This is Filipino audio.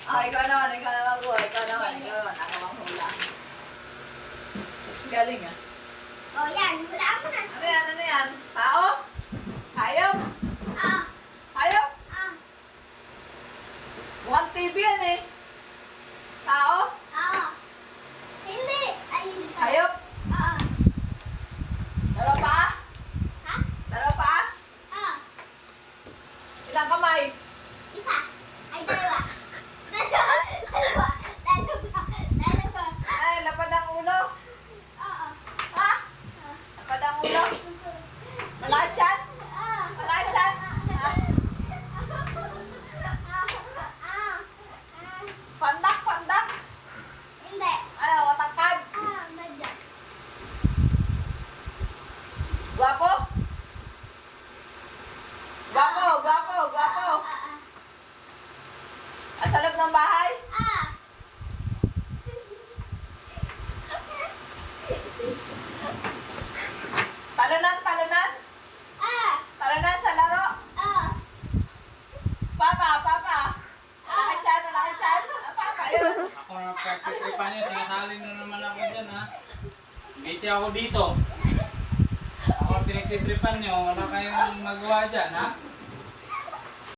Ah, ikaw naman po. Ikaw naman. Ako ang hula. Galing ah. Oh, yan. Wala mo na. Ano yan? Tao? Hayop? Ah, Hayop? ah, Mukhang TV yan eh. Tao? ah. Hindi. Ay, hindi pa. Hayop? Ah, Dalawa paa? ha? Dalawa paa? Ah, Ilang kamay? isa. Ay, dalawa. Dalawa. Ay, lapad ang ulo. Oo. Ha? Lapad ang ulo? Malakad yan? Ah. Malakad yan? Ha? Pandak? Hindi. Ano, watakad? Medyo. Gwapo? Gwapo. Sa loob ng bahay? Talunan? Talunan sa laro? Papa. Malaki chan. Papa, yun. Ako na pagkitripan niyo, sinasali na naman ako dyan ha. Busy ako dito. Ako pinagtitripan niyo, wala kayong magawa dyan ha.